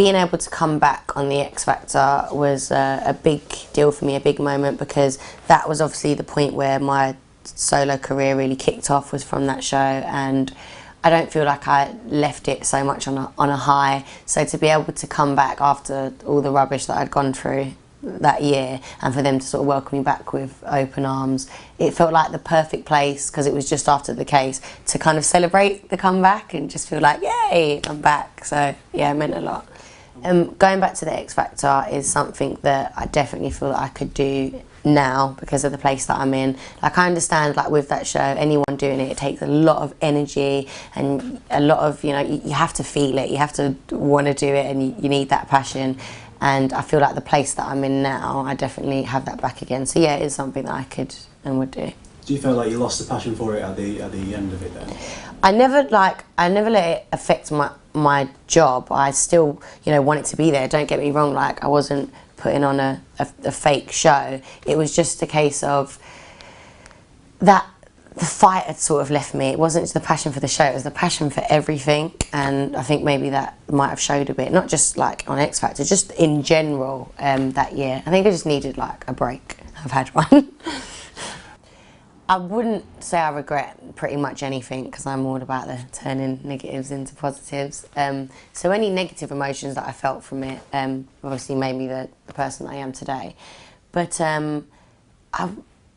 being able to come back on the X Factor was a big deal for me, a big moment, because that was obviously the point where my solo career really kicked off, was from that show, and I don't feel like I left it so much on a high. So to be able to come back after all the rubbish that I'd gone through that year, and for them to sort of welcome me back with open arms, it felt like the perfect place, because it was just after the case, to kind of celebrate the comeback and just feel like, yay, I'm back. So yeah, it meant a lot. Going back to the X Factor is something that I definitely feel that I could do now because of the place that I'm in. Like, I understand, like, with that show, anyone doing it, it takes a lot of energy and a lot of, you know, you have to feel it, you have to want to do it, and you need that passion. And I feel like the place that I'm in now, I definitely have that back again. So yeah, it is something that I could and would do. Do you feel like you lost the passion for it at the end of it then? I never let it affect my job. I still, you know, want it to be there. Don't get me wrong, like, I wasn't putting on a fake show. It was just a case of that the fight had sort of left me. It wasn't just the passion for the show, it was the passion for everything. And I think maybe that might have showed a bit, not just like on X Factor, just in general that year. I think I just needed like a break. I've had one. I wouldn't say I regret pretty much anything, because I'm all about the turning negatives into positives. So any negative emotions that I felt from it obviously made me the person I am today. But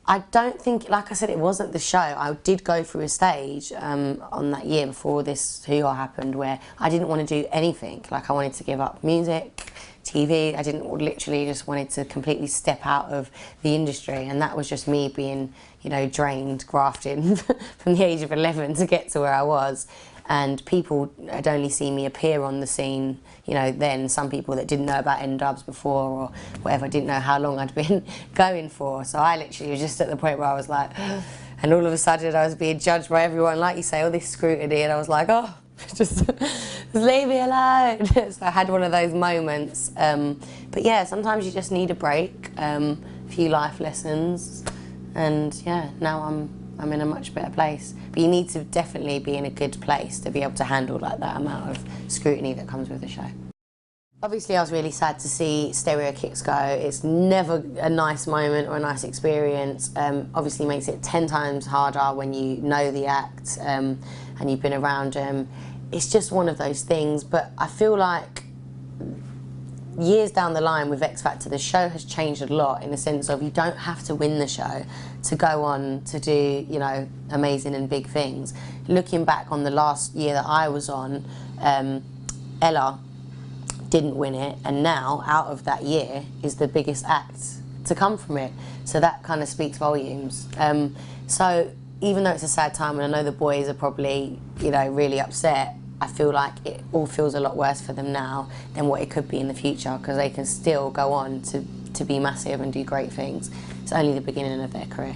I don't think, like I said, it wasn't the show. I did go through a stage on that year before this hoo-ha happened where I didn't want to do anything. Like, I wanted to give up music, TV. I didn't, literally just wanted to completely step out of the industry, and that was just me being, you know, drained, grafted from the age of 11 to get to where I was. And people had only seen me appear on the scene, you know, then some people that didn't know about N-Dubs before or whatever, didn't know how long I'd been going for. So I literally was just at the point where I was like, and all of a sudden I was being judged by everyone, like you say, all this scrutiny, and I was like, oh, just leave me alone. So I had one of those moments. But yeah, sometimes you just need a break, a few life lessons, and yeah, now I'm in a much better place. But you need to definitely be in a good place to be able to handle like that amount of scrutiny that comes with the show. Obviously I was really sad to see Stereo Kicks go. It's never a nice moment or a nice experience. Obviously makes it 10 times harder when you know the act and you've been around them. It's just one of those things, but I feel like years down the line with X Factor, the show has changed a lot in the sense of you don't have to win the show to go on to do, you know, amazing and big things. Looking back on the last year that I was on, Ella didn't win it, and now out of that year is the biggest act to come from it. So that kind of speaks volumes. So even though it's a sad time, and I know the boys are probably, you know, really upset, I feel like it all feels a lot worse for them now than what it could be in the future, because they can still go on to be massive and do great things. It's only the beginning of their career.